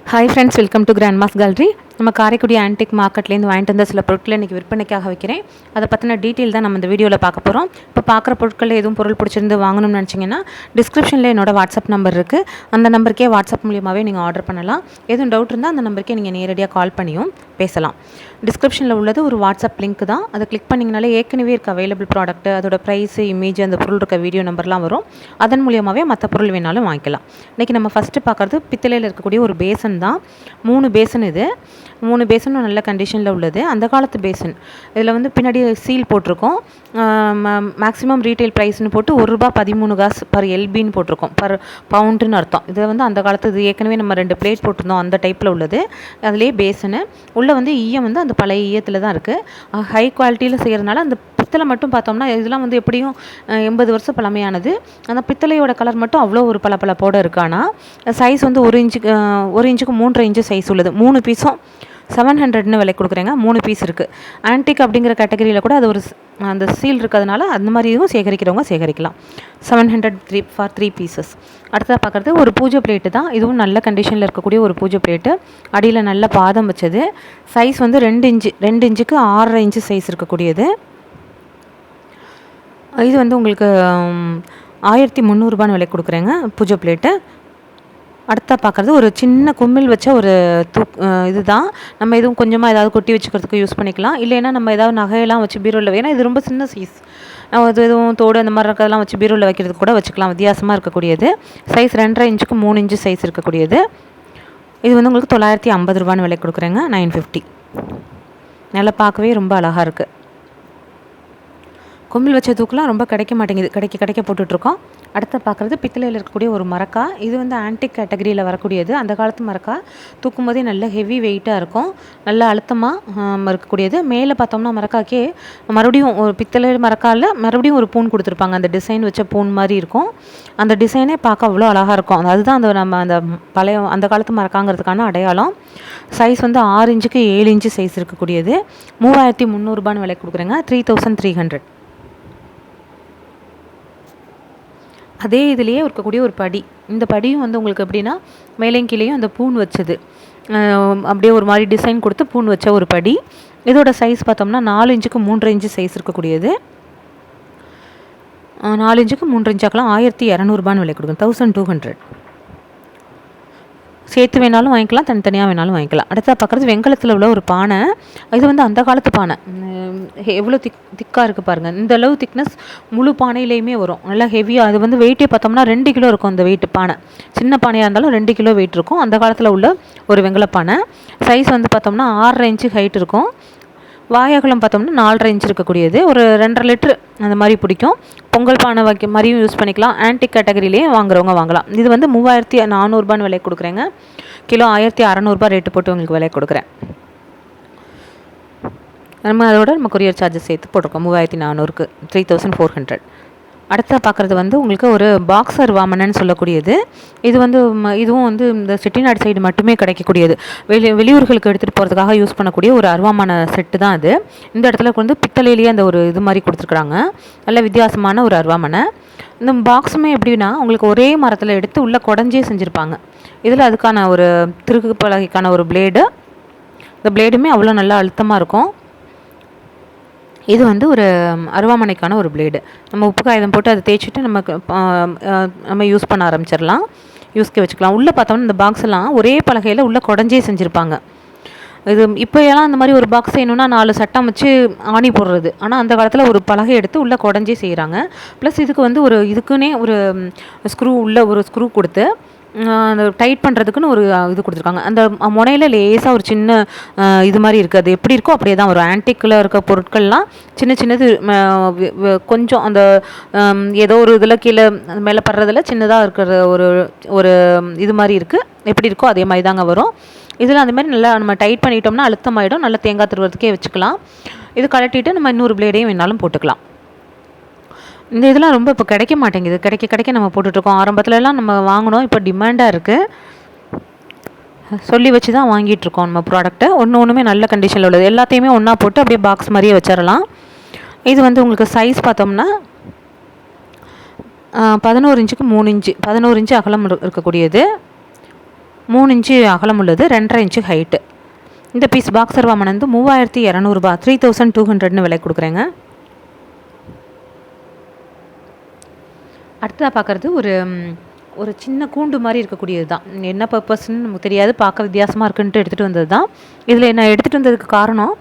Hi friends, welcome to grandma's gallery. நம்ம Karaikudi antique மார்க்கெட்லேருந்து வாங்கிட்டு வந்த சில பொருட்களை இன்றைக்கி விற்பனைக்காக வைக்கிறேன். அதை பற்றின டீட்டெயில் தான் நம்ம இந்த வீடியோவில் பார்க்க போகிறோம். இப்போ பார்க்குற பொருட்களில் எதுவும் பொருள் பிடிச்சிருந்து வாங்கணும்னு நினச்சிங்கன்னா டிஸ்கிரிப்ஷனில் என்னோட வாட்ஸ்அப் நம்பர் இருக்குது. அந்த நம்பருக்கே வாட்ஸ்அப் மூலியமாகவே நீங்கள் ஆர்டர் பண்ணலாம். எதுவும் டவுட் இருந்தால் அந்த நம்பருக்கே நீங்கள் நேரடியாக கால் பண்ணியும் பேசலாம். டிஸ்கிரிப்ஷனில் உள்ளது ஒரு வாட்ஸ்அப் லிங்க் தான். அதை கிளிக் பண்ணிங்கனாலே ஏற்கனவே இருக்க அவைலபிள் ப்ராடக்ட்டு, அதோட ப்ரைஸு, இமேஜ், அந்த பொருள் இருக்க வீடியோ நம்பர்லாம் வரும். அதன் மூலியமாகவே மற்ற பொருள் வேணாலும் வாங்கிக்கலாம். இன்றைக்கி நம்ம ஃபஸ்ட்டு பார்க்குறது பித்தளையில் இருக்கக்கூடிய ஒரு பேசன் தான். 3 பேசன். இது 3 பேசனும் நல்ல கண்டிஷனில் உள்ளது. அந்த காலத்து பேசன். இதில் வந்து பின்னாடி சீல் போட்டிருக்கோம். மேக்ஸிமம் ரீட்டைல் ப்ரைஸ்னு போட்டு ₹1.13 பர் எல்பின்னு போட்டிருக்கோம். பர் பவுண்டுன்னு அர்த்தம். இது வந்து அந்த காலத்து, இது ஏற்கனவே நம்ம 2 பிளேட் போட்டிருந்தோம், அந்த டைப்பில் உள்ளது. அதிலே பேசனு உள்ளே வந்து ஈயம் வந்து அந்த பழைய ஈயத்தில் தான் இருக்குது. ஹை குவாலிட்டியில் செய்கிறதுனால அந்த பித்தளை மட்டும் பார்த்தோம்னா இதெல்லாம் வந்து எப்படியும் 80 வருஷம் பழமையானது. அந்த பித்தளையோட கலர் மட்டும் அவ்வளோ ஒரு பளபளப்போடு இருக்கு. ஆனால் சைஸ் வந்து 1 இன்ச்சுக்கு 3.5 இன்ச்சு சைஸ் உள்ளது. 3 பீஸும் 700ன்னு விலை கொடுக்குறேங்க. 3 பீஸ் இருக்குது. ஆன்டிக் அப்படிங்கிற கேட்டகரியில் கூட அது ஒரு அந்த சீல் இருக்கிறதுனால அந்த மாதிரி இதுவும் சேகரிக்கிறவங்க சேகரிக்கலாம். 700 ஃபார் 3 பீசஸ். அடுத்ததாக பார்க்குறது ஒரு பூஜை பிளேட்டு தான். இதுவும் நல்ல கண்டிஷனில் இருக்கக்கூடிய ஒரு பூஜை பிளேட்டு. அடியில் நல்ல பாதம் வச்சது. சைஸ் வந்து 2 இன்ச்சுக்கு 6.5 இன்ச்சு சைஸ் இருக்கக்கூடியது. இது வந்து உங்களுக்கு ₹1300 விலை கொடுக்குறேங்க பூஜை பிளேட்டு. அடுத்த பார்க்குறது ஒரு சின்ன கும்மில் வச்ச ஒரு இது தான். நம்ம எதுவும் கொஞ்சமாக ஏதாவது கொட்டி வச்சுக்கிறதுக்கு யூஸ் பண்ணிக்கலாம். இல்லைன்னா நம்ம ஏதாவது நகையெல்லாம் வச்சு பீரோவில், ஏன்னா இது ரொம்ப சின்ன சைஸ், அது எதுவும் தோடு அந்த மாதிரி இருக்கிறதெல்லாம் வச்சு பீரோவில் வைக்கிறதுக்கு கூட வச்சுக்கலாம். வித்தியாசமாக இருக்கக்கூடியது. சைஸ் 2.5 இன்ச்சுக்கு 3 இன்ச்சு சைஸ் இருக்கக்கூடியது. இது வந்து உங்களுக்கு ₹950 விலை கொடுக்குறேங்க. 950. நல்லா பார்க்கவே ரொம்ப அழகாக இருக்குது. கொம்பில் வச்ச தூக்கெலாம் ரொம்ப கிடைக்க மாட்டேங்குது. கிடைக்க போட்டுட்ருக்கோம். அடுத்து பார்க்குறது பித்தளையில் இருக்கக்கூடிய ஒரு மரக்கா. இது வந்து ஆன்டிக் கேட்டகரியில் வரக்கூடியது. அந்த காலத்து மரக்கா. தூக்கும் போதே நல்ல ஹெவி வெயிட்டாக இருக்கும். நல்ல அழுத்தமாக இருக்கக்கூடியது. மேலே பார்த்தோம்னா மரக்காக்கே மறுபடியும் ஒரு பித்தளை மரக்காவில் மறுபடியும் ஒரு பூன் கொடுத்துருப்பாங்க. அந்த டிசைன் வச்ச பூன் மாதிரி இருக்கும். அந்த டிசைனே பார்க்க அவ்வளோ அழகாக இருக்கும். அதுதான் அந்த நம்ம அந்த பழைய அந்த காலத்து மரக்காங்கிறதுக்கான அடையாளம். சைஸ் வந்து 6 இன்ச்சுக்கு 7 இன்ச்சு சைஸ் இருக்கக்கூடியது. ₹3300 விலை கொடுக்குறேங்க. 3300. அதே இதிலேயே இருக்கக்கூடிய ஒரு படி. இந்த படியும் வந்து உங்களுக்கு எப்படின்னா மேலேயும் கீழேயும் அந்த பூன் வச்சது, அப்படியே ஒரு மாதிரி டிசைன் கொடுத்து பூன் வச்ச ஒரு படி. இதோட சைஸ் பார்த்தோம்னா 4 இன்ச்சுக்கு 3.5 இன்ச்சு சைஸ் இருக்கக்கூடியது. 4 இன்ச்சுக்கு 3 இன்ச்சாக்கெல்லாம் ₹1200 விலை கொடுக்கும். 1200. சேர்த்து வேணாலும் வாங்கிக்கலாம், தனித்தனியாக வேணாலும் வாங்கிக்கலாம். அடுத்தா பார்க்குறது வெங்கலத்தில் உள்ள ஒரு பானை. இது வந்து அந்த காலத்து பானை. எவ்வளோ திக்காக இருக்குது பாருங்கள். இந்த அளவு திக்னஸ் முழு பானையிலையுமே வரும். நல்லா ஹெவியாக. அது வந்து வெயிட்டே பார்த்தோம்னா 2 கிலோ இருக்கும். அந்த வெயிட் பானை சின்ன பானையாக இருந்தாலும் 2 கிலோ வெயிட் இருக்கும். அந்த காலத்தில் உள்ள ஒரு வெங்கலப்பானை. சைஸ் வந்து பார்த்தோம்னா 6.5 இன்ச்சு ஹைட் இருக்கும். வாயகலம் பார்த்தோம்னா 4.5 இன்ச்சு இருக்கக்கூடியது. ஒரு 2.5 லிட்டரு அந்த மாதிரி பிடிக்கும். பொங்கல் பானை வைக்க மாதிரியும் யூஸ் பண்ணிக்கலாம். ஆன்டிக் கேட்டகரியிலேயே வாங்குறவங்க வாங்கலாம். இது வந்து ₹3400 விலை கொடுக்குறேங்க. கிலோ ₹1600 ரேட்டு போட்டு உங்களுக்கு விலை கொடுக்குறேன். நம்ம கொரியர் சார்ஜஸ் சேர்த்து போட்டிருக்கோம். 3400க்கு 3400. அடுத்த பார்க்குறது வந்து உங்களுக்கு ஒரு பாக்ஸர் வாமனன்னு சொல்லக்கூடியது. இது வந்து இதுவும் வந்து இந்த செட்டிநாடு சைடு மட்டுமே கிடைக்கக்கூடியது. வெளியூர்களுக்கு எடுத்துகிட்டு போகிறதுக்காக யூஸ் பண்ணக்கூடிய ஒரு அருவாமான செட்டு தான் அது. இந்த இடத்துல வந்து பித்தளையிலேயே அந்த ஒரு இது மாதிரி கொடுத்துருக்குறாங்க. நல்ல வித்தியாசமான ஒரு அருவாமனை. இந்த பாக்ஸுமே எப்படின்னா உங்களுக்கு ஒரே மரத்தில் எடுத்து உள்ளே குடஞ்சே செஞ்சுருப்பாங்க. இதில் அதுக்கான ஒரு திருகு பலகைக்கான ஒரு பிளேடு. இந்த பிளேடுமே அவ்வளோ நல்லா அழுத்தமாக இருக்கும். இது வந்து ஒரு அருவாமனைக்கான ஒரு பிளேடு. நம்ம உப்பு காகிதம் போட்டு அதை தேய்ச்சிட்டு நம்ம யூஸ் பண்ண ஆரம்பிச்சிடலாம். யூஸ்க்கு வச்சுக்கலாம். உள்ளே பார்த்தோம்னா இந்த பாக்ஸ் எல்லாம் ஒரே பலகையில் உள்ளே குடஞ்சே செஞ்சுருப்பாங்க. இது இப்போ எல்லாம் அந்த மாதிரி ஒரு பாக்ஸ் செய்யணுன்னா 4 சட்டம் வச்சு ஆணி போடுறது. ஆனால் அந்த காலத்தில் ஒரு பலகை எடுத்து உள்ளே குடஞ்சே செய்கிறாங்க. ப்ளஸ் இதுக்கு வந்து இதுக்குன்னே ஒரு ஸ்க்ரூ, உள்ள ஒரு ஸ்க்ரூ கொடுத்து அந்த டைட் பண்ணுறதுக்குன்னு ஒரு இது கொடுத்துருக்காங்க. அந்த முனையில் லேசாக ஒரு சின்ன இது மாதிரி இருக்குது. அது எப்படி இருக்கோ அப்படியே தான் வரும். ஆன்டிக்கில் இருக்க பொருட்கள்லாம் சின்னது கொஞ்சம் அந்த ஏதோ ஒரு இதில் கீழே மேலே படுறதில் சின்னதாக இருக்கிற ஒரு இது மாதிரி இருக்குது. எப்படி இருக்கோ அதே மாதிரி தாங்க வரும். இதில் அந்த மாதிரி நல்லா நம்ம டைட் பண்ணிட்டோம்னா அழுத்தமாயிடும். நல்லா தேங்காய் திருவறதுக்கே வச்சுக்கலாம். இது கலட்டிட்டு நம்ம இன்னொரு பிளேடையும் வேணாலும் போட்டுக்கலாம். இந்த இதெல்லாம் ரொம்ப இப்போ கிடைக்க மாட்டேங்குது. கிடைக்க நம்ம போட்டுட்ருக்கோம். ஆரம்பத்துலலாம் நம்ம வாங்கினோம். இப்போ டிமாண்டாக இருக்குது. சொல்லி வச்சு தான் வாங்கிட்டுருக்கோம் நம்ம ப்ராடக்ட்டை. ஒன்றுமே நல்ல கண்டிஷனில் உள்ளது. எல்லாத்தையுமே ஒன்றா போட்டு அப்படியே பாக்ஸ் மாதிரியே வச்சிடலாம். இது வந்து உங்களுக்கு சைஸ் பார்த்தோம்னா 11 இன்ச்சுக்கு 3 இன்ச்சு 11 இன்ச்சு அகலம் இருக்கக்கூடியது. 3 இன்ச்சு அகலம் உள்ளது, 2.5 இன்ச்சு ஹைட்டு. இந்த பீஸ் பாக்ஸர் வாமன் வந்து 3200 3200 விலை கொடுக்குறேங்க. அடுத்ததாக பார்க்குறது ஒரு சின்ன கூண்டு மாதிரி இருக்கக்கூடியது தான். என்ன பர்பஸ்ன்னு நமக்கு தெரியாது, பார்க்க வித்தியாசமாக இருக்குன்ட்டு எடுத்துகிட்டு வந்தது தான். இதில் நான் எடுத்துகிட்டு வந்ததுக்கு காரணம்,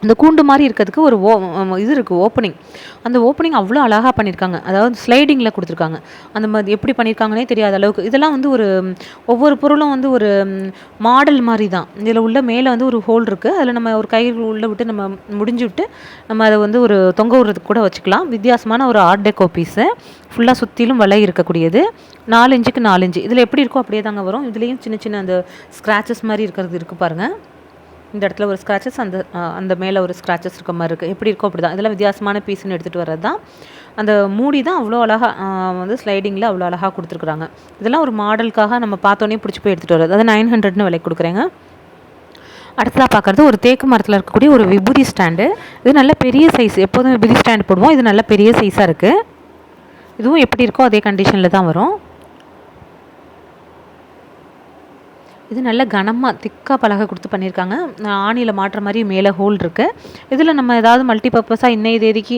இந்த கூண்டு மாதிரி இருக்கிறதுக்கு ஒரு இது இருக்குது, ஓப்பனிங். அந்த ஓப்பனிங் அவ்வளோ அழகாக பண்ணியிருக்காங்க. அதாவது ஸ்லைடிங்கில் கொடுத்துருக்காங்க. அந்த மாதிரி எப்படி பண்ணியிருக்காங்கன்னே தெரியாத அளவுக்கு. இதெல்லாம் வந்து ஒவ்வொரு பொருளும் வந்து ஒரு மாடல் மாதிரி தான். இதில் உள்ள மேலே வந்து ஒரு ஹோல் இருக்குது, அதில் நம்ம ஒரு கை உள்ளே விட்டு நம்ம முடிஞ்சு விட்டு நம்ம அதை வந்து ஒரு தொங்க விடுறதுக்கு கூட வச்சுக்கலாம். வித்தியாசமான ஒரு ஆர்ட் டெக்கோ பீஸு, ஃபுல்லாக சுற்றிலும் வலை இருக்கக்கூடியது. 4 இன்ச்சுக்கு 4 இன்ச்சு. இதில் எப்படி இருக்கோ அப்படியே தாங்க வரும். இதுலேயும் சின்ன சின்ன அந்த ஸ்க்ராச்சஸ் மாதிரி இருக்கிறது இருக்குது பாருங்கள். இந்த இடத்துல ஒரு ஸ்க்ராச்சஸ், அந்த மேலே ஒரு ஸ்க்ராச்சஸ் இருக்க மாதிரி இருக்குது. எப்படி இருக்கோ அப்படி தான். இதெல்லாம் வித்தியாசமான பீஸ்ன்னு எடுத்துகிட்டு வர்றது தான். அந்த மூடி தான் அவ்வளோ அழகாக வந்து ஸ்லைடிங்கில் அவ்வளோ அழகாக கொடுத்துருக்குறாங்க. இதெல்லாம் ஒரு மாடலுக்காக நம்ம பார்த்தோன்னே பிடிச்சி போய் எடுத்துகிட்டு வர்றது. அது 900 விலை கொடுக்குறேங்க. அடுத்ததாக பார்க்குறது ஒரு தேக்கு மரத்தில் இருக்கக்கூடிய ஒரு விபூதி ஸ்டாண்டு. இது நல்ல பெரிய சைஸ். எப்போதும் விபூதி ஸ்டாண்டு போடுவோம், இது நல்ல பெரிய சைஸாக இருக்குது. இதுவும் எப்படி இருக்கோ அதே கண்டிஷனில் தான் வரும். இது நல்ல கனமாக திக்காக பலகை கொடுத்து பண்ணியிருக்காங்க. ஆணியில் மாட்டுற மாதிரி மேலே ஹோல் இருக்குது. இதில் நம்ம ஏதாவது மல்டி பர்பஸாக இன்னைய தேதிக்கு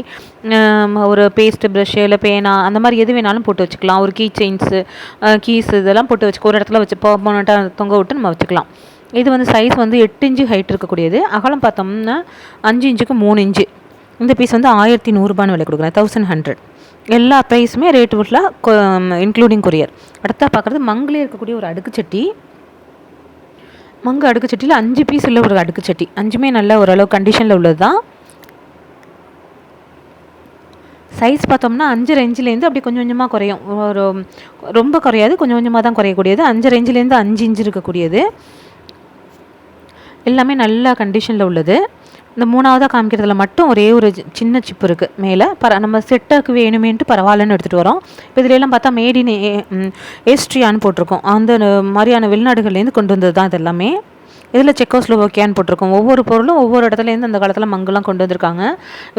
ஒரு பேஸ்ட்டு ப்ரஷ்ஷு இல்லை பேனா அந்த மாதிரி எது வேணாலும் போட்டு வச்சுக்கலாம். ஒரு கீ செயின்ஸு, கீஸ் இதெல்லாம் போட்டு வச்சுக்க ஒரு இடத்துல வச்சு பர்மனெண்ட்டாக தொங்க விட்டு நம்ம வச்சுக்கலாம். இது வந்து சைஸ் வந்து 8 இன்ச்சு ஹைட் இருக்கக்கூடியது. அகலம் பார்த்தோம்னா 5 இன்ச்சுக்கு 3 இன்ச்சு. இந்த பீஸ் வந்து 1100 விலை கொடுக்குறேன், 1100. எல்லா ப்ரைஸுமே ரேட்டு ஃபுல்லாக இன்க்ளூடிங் கொரியர். அடுத்தா பார்க்குறது மங்கிலே இருக்கக்கூடிய ஒரு அடுக்கு சட்டி. மங்கு அடுக்கு சட்டியில் 5 பீஸ் உள்ள ஒரு அடுக்கு சட்டி. 5மே நல்ல ஓரளவு கண்டிஷனில் உள்ளது தான். சைஸ் பார்த்தோம்னா 5 ரேஞ்சிலேருந்து அப்படி கொஞ்சம் கொஞ்சமாக குறையும். ரொம்ப குறையாது, கொஞ்சம் கொஞ்சமாக தான் குறையக்கூடியது. 5 ரேஞ்சிலேருந்து 5 இன்ச்சு இருக்கக்கூடியது. எல்லாமே நல்ல கண்டிஷனில் உள்ளது. இந்த 3ஆவதாக காமிக்கிறதுல மட்டும் ஒரே ஒரு சின்ன சிப்பு இருக்குது மேலே. நம்ம செட்டுக்கு வேணுமேன்ட்டு பரவாயில்லன்னு எடுத்துகிட்டு வரோம். இப்போ இதிலெல்லாம் பார்த்தா மேட் இன் ஏஸ்ட்ரியான்னு போட்டிருக்கோம். அந்த மாதிரியான வெளிநாடுகள்லேருந்து கொண்டு வந்தது தான் இதெல்லாமே. இதில் செக்கோஸ்லோவாக்கியான்னு போட்டிருக்கோம். ஒவ்வொரு பொருளும் ஒவ்வொரு இடத்துலேருந்து அந்த காலத்தில் மங்கெல்லாம் கொண்டு வந்திருக்காங்க.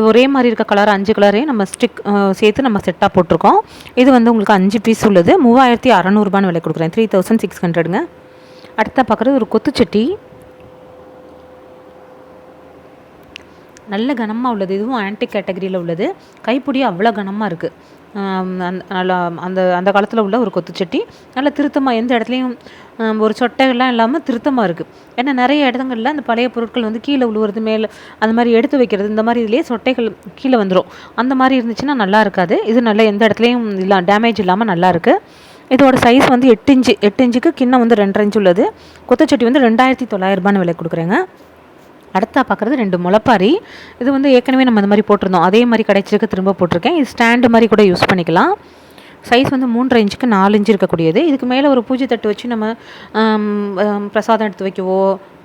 ஒரே மாதிரி இருக்க கலர் 5 கலரையும் நம்ம ஸ்டிக் சேர்த்து நம்ம செட்டாக போட்டிருக்கோம். இது வந்து உங்களுக்கு 5 பீஸ் உள்ளது, 3600 விலை கொடுக்குறேன், 3600ங்க. அடுத்த பார்க்குறது ஒரு கொத்துச்சட்டி. நல்ல கனமாக உள்ளது. இதுவும் ஆன்டிக் கேட்டகரியில் உள்ளது. கைப்பிடி அவ்வளோ கனமாக இருக்குது. நல்லா அந்த காலத்தில் உள்ள ஒரு கொத்துச்சட்டி. நல்ல திருத்தமாக, எந்த இடத்துலையும் ஒரு சொட்டைகள்லாம் இல்லாமல் திருத்தமாக இருக்குது. ஏன்னா நிறைய இடங்களில் அந்த பழைய பொருட்கள் வந்து கீழே விழுவுறது, மேலே அந்த மாதிரி எடுத்து வைக்கிறது, இந்த மாதிரி இதுலேயே சொட்டைகள் கீழே வந்துடும். அந்த மாதிரி இருந்துச்சுன்னா நல்லா இருக்காது. இது நல்ல எந்த இடத்துலையும் டேமேஜ் இல்லாமல் நல்லா இருக்குது. இதோட சைஸ் வந்து 8 இன்ச்சுக்கு கிண்ணம் வந்து 2.5 இன்ச்சு உள்ளது. கொத்துச்சட்டி வந்து 2900 விலை கொடுக்குறேங்க. அடுத்தா பார்க்குறது 2 முளைப்பாரி. இது வந்து ஏற்கனவே நம்ம இந்த மாதிரி போட்டிருந்தோம், அதே மாதிரி கிடைச்சிருக்கு, திரும்ப போட்டிருக்கேன். இது ஸ்டாண்டு மாதிரி கூட யூஸ் பண்ணிக்கலாம். சைஸ் வந்து 3.5 இன்ச்சுக்கு 4 இன்ச்சு இருக்கக்கூடியது. இதுக்கு மேலே ஒரு பூஜை தட்டு வச்சு நம்ம பிரசாதம் எடுத்து வைக்கவோ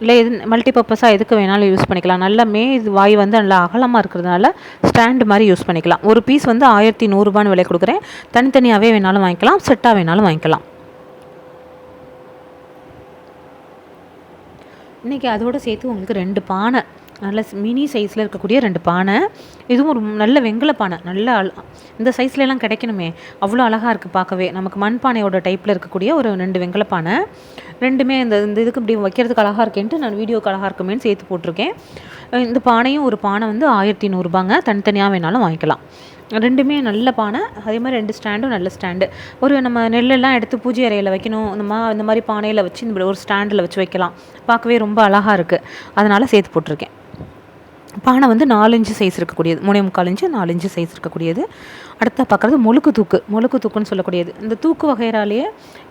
இல்லை எது மல்டி பர்பஸாக எதுக்கு வேணாலும் யூஸ் பண்ணிக்கலாம். நல்லா இது வாய் வந்து நல்லா அகலமாக இருக்கிறதுனால ஸ்டாண்டு மாதிரி யூஸ் பண்ணிக்கலாம். ஒரு பீஸ் வந்து 1100 விலை கொடுக்குறேன். தனித்தனியாகவே வேணாலும் வாங்கிக்கலாம், செட்டாக வேணாலும் வாங்கிக்கலாம். இன்றைக்கி அதோடு சேர்த்து உங்களுக்கு 2 பானை, நல்ல மினி சைஸில் இருக்கக்கூடிய 2 பானை. இதுவும் ஒரு நல்ல வெங்கல பானை. நல்ல இந்த சைஸ்லலாம் கிடைக்கணுமே, அவ்வளோ அழகாக இருக்குது பார்க்கவே. நமக்கு மண்பானையோட டைப்பில் இருக்கக்கூடிய ஒரு 2 வெங்கல பானை. ரெண்டுமே இந்த இதுக்கு இப்படி வைக்கிறதுக்கு அழகாக இருக்கேன்ட்டு நான் வீடியோக்கு அழகாக இருக்குமேன்னு சேர்த்து போட்டிருக்கேன். இந்த பானையும் ஒரு பானை வந்து 1100 தனித்தனியாக வேணாலும் வாங்கிக்கலாம். ரெண்டுமே நல்ல பானை. அதே மாதிரி 2 ஸ்டாண்டும் நல்ல ஸ்டாண்டு. ஒரு நம்ம நெல்லெல்லாம் எடுத்து பூஜை அறையில் வைக்கணும், இந்த மாதிரி பானையில் வச்சு இந்த ஒரு ஸ்டாண்டில் வச்சு வைக்கலாம். பார்க்கவே ரொம்ப அழகாக இருக்குது, அதனால் சேர்த்து போட்டிருக்கேன். பானை வந்து 4 இன்ச்சு சைஸ் இருக்கக்கூடியது, 3.25 இன்ச்சு 4 இன்ச்சு சைஸ் இருக்கக்கூடியது. அடுத்த பார்க்குறது முழுக்கு தூக்குன்னு சொல்லக்கூடியது. இந்த தூக்கு வகைராலேயே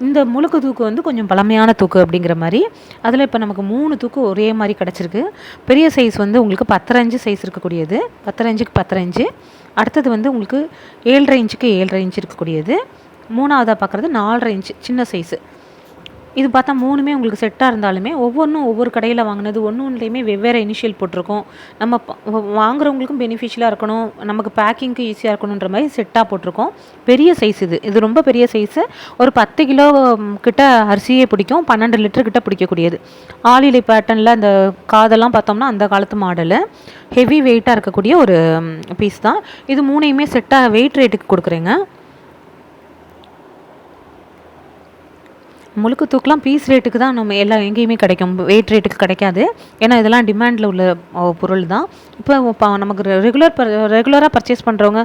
இந்த முழுக்கு தூக்கு வந்து கொஞ்சம் பழமையான தூக்கு அப்படிங்கிற மாதிரி. அதில் இப்போ நமக்கு 3 தூக்கு ஒரே மாதிரி கிடச்சிருக்கு. பெரிய சைஸ் வந்து உங்களுக்கு 10.5 இன்ச்சு சைஸ் இருக்கக்கூடியது, 10.5 இன்ச்சுக்கு 10.5 இன்ச்சு. அடுத்தது வந்து உங்களுக்கு 7.5 இன்ச்சுக்கு 7.5 இன்ச்சு இருக்கக்கூடியது. 3ஆவதாக பார்க்குறது 4.5 இன்ச்சு சின்ன சைஸு. இது பார்த்தா 3மே உங்களுக்கு செட்டாக இருந்தாலுமே ஒவ்வொன்றும் ஒவ்வொரு கடையில் வாங்கினது, ஒன்றுலேயுமே வெவ்வேறு இனிஷியல் போட்டிருக்கோம். நம்ம வாங்குறவங்களுக்கும் பெனிஃபிஷியலாக இருக்கணும், நமக்கு பேக்கிங்க்கு ஈஸியாக இருக்கணுன்ற மாதிரி செட்டாக போட்டிருக்கோம். பெரிய சைஸ் இது ரொம்ப பெரிய சைஸு. ஒரு 10 கிலோ கிட்ட அரிசியே பிடிக்கும், 12 லிட்டர் கிட்ட பிடிக்கக்கூடியது. ஆளிலை பேட்டர்னில் அந்த காதெல்லாம் பார்த்தோம்னா அந்த காலத்து மாடலு. ஹெவி வெயிட்டாக இருக்கக்கூடிய ஒரு பீஸ் தான் இது. 3யுமே செட்டாக வெயிட் ரேட்டுக்கு கொடுக்குறேங்க. முழுக்கு தூக்கலாம் பீஸ் ரேட்டுக்கு தான் நம்ம எங்கேயுமே கிடைக்கும், வெயிட் ரேட்டுக்கு கிடைக்காது. ஏன்னா இதெல்லாம் டிமாண்டில் உள்ள பொருள் தான். இப்போ நமக்கு ரெகுலராக பர்ச்சேஸ் பண்ணுறவங்க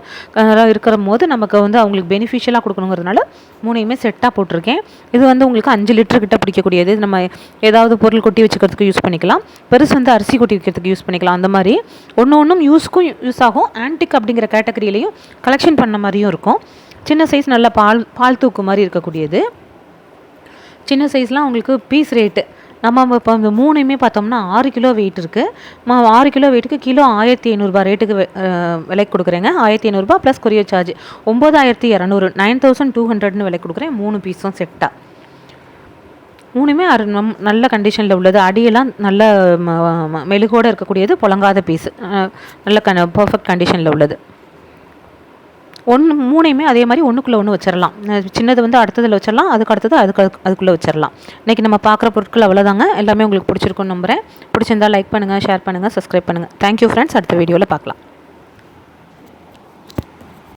இருக்கிற போது நமக்கு வந்து அவங்களுக்கு பெனிஃபிஷியலாக கொடுக்கணுங்கிறதுனால 3யுமே செட்டாக போட்டிருக்கேன். இது வந்து உங்களுக்கு 5 லிட்டர் கிட்ட பிடிக்கக்கூடியது. இது நம்ம ஏதாவது பொருள் கொட்டி வச்சுக்கிறதுக்கு யூஸ் பண்ணிக்கலாம், பெருசு வந்து அரிசி கொட்டி வைக்கிறதுக்கு யூஸ் பண்ணிக்கலாம். அந்த மாதிரி ஒன்றும் யூஸ்க்கும் யூஸ் ஆகும். ஆன்டிக் அப்படிங்கிற கேட்டகரியிலையும் கலெக்ஷன் பண்ண மாதிரியும் இருக்கும். சின்ன சைஸ் நல்ல பால் தூக்கு மாதிரி இருக்கக்கூடியது. சின்ன சைஸ்லாம் உங்களுக்கு பீஸ் ரேட்டு நம்ம இப்போ இந்த 3யுமே பார்த்தோம்னா 6 கிலோ வெயிட் இருக்குது. 6 கிலோ வெயிட்டுக்கு கிலோ 1500 ரேட்டுக்கு விலைக்கு கொடுக்குறேங்க. 1500 ப்ளஸ் கொரியர் சார்ஜ் 9200 9200ன்னு விலை கொடுக்குறேன். 3 பீஸும் செட்டாக. 3யுமே நல்ல கண்டிஷனில் உள்ளது. அடியெல்லாம் நல்ல மெழுகோடு இருக்கக்கூடியது, புழங்காத பீஸு, நல்ல பர்ஃபெக்ட் கண்டிஷனில் உள்ளது. 3யுமே அதே மாதிரி ஒன்றுக்குள்ளே ஒன்று வச்சிடலாம். சின்னது வந்து அடுத்ததில் வச்சிடலாம், அடுத்தது அதுக்குள்ளே வச்சிடலாம். இன்றைக்கி நம்ம பார்க்குற பொருட்கள் அவ்வளோதாங்க. எல்லாமே உங்களுக்கு பிடிச்சிருக்குன்னு நம்புகிறேன். பிடிச்சிருந்தால் லைக் பண்ணுங்கள், ஷேர் பண்ணுங்கள், சப்ஸ்கிரைப் பண்ணுங்கள். Thank you friends. அடுத்த வீடியோவில் பார்க்கலாம்.